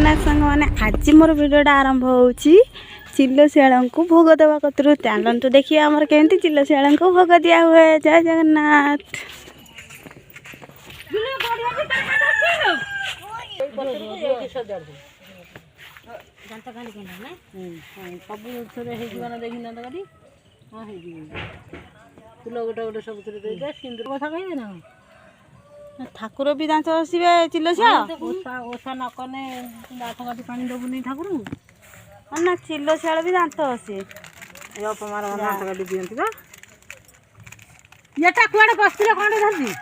जगन्नाथ सांग मैंने आज मोर भिडियोटा आरंभ होची चिल्लशियाल को भोग देवा कतरू चलतु देखिए आमर केमती चिल्लशियाल को भोग दिया हुए। जय जगन्नाथ। ठाकुर भी दांत बसवे चिल्लशियाल ओषा नकने दांत काटी पानी दबुनी ठाकुर ना चिल्लशियाल भी दांत बसे अपमार दांत काटी दियंती बा येटा कुआडे बसतिले कोंडे धरजी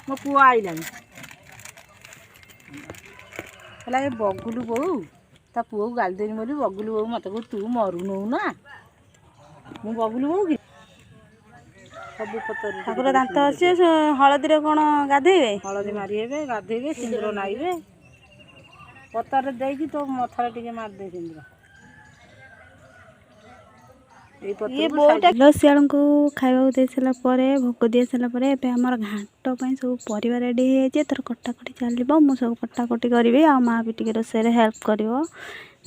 मो पुआ आइलानी हला ए बगुलू बहु ता पुआ गाल देनी बोली बगुलू बहु मते को तू मरु नौ ना मु बगुलू बहु की सब पतर ठाकुर दांत बसे हलदी रे कोन गाधेबे हलदी मारी हेबे गाधेबे सिंदूर नाइबे पतर देकी तो मथारे टिके मार दे सिंदूर ये बोटा चिल्लशियाल को खाइबा दे सारा परे भोग दे सारा परे एबे हमर घांट पई सब परिवा रेडी हे जे तोर कटाकटी चलिबो मु सब कटाकटी करबे आ मां भी टिके रोसे रे हेल्प करिवो।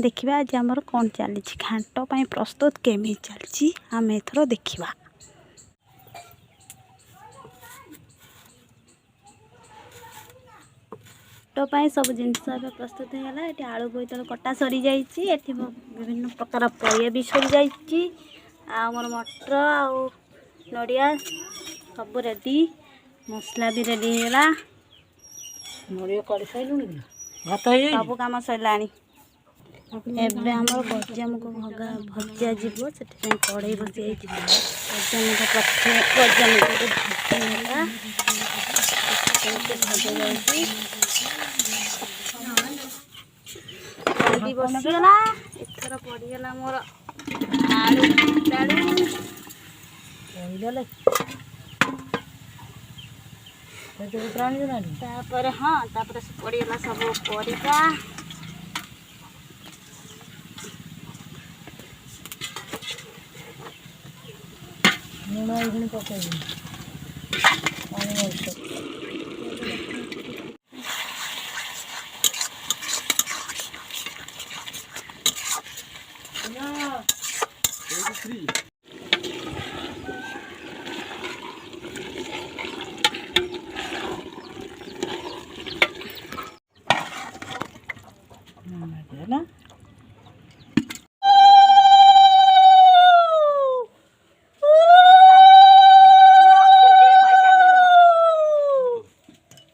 देखिबा आज हमर कोन चली छी घांट पई प्रस्तुत केमी चली छी हम एथरो देखिबा। तो पाई सब जिनस प्रस्तुत होगा ये आलू बोईतल कटा सरी जाइए एठी विभिन्न प्रकार परिया भी सरी जाइए आमर मटर आउ नड़िया सब रेडी मसला भी रेडी है नड़िया कर सैलुनी भात सब कम सरला एबे हमर गजामुग भजा जीवो से कड़े बसी गजामुग पथे गजामुग भजा जाइए जल्दी बसीगला एथर पड़गला मोर आलू तापर हाँ तापर पड़गला सब परिया लुण पकड़ ना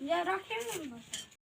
या रखे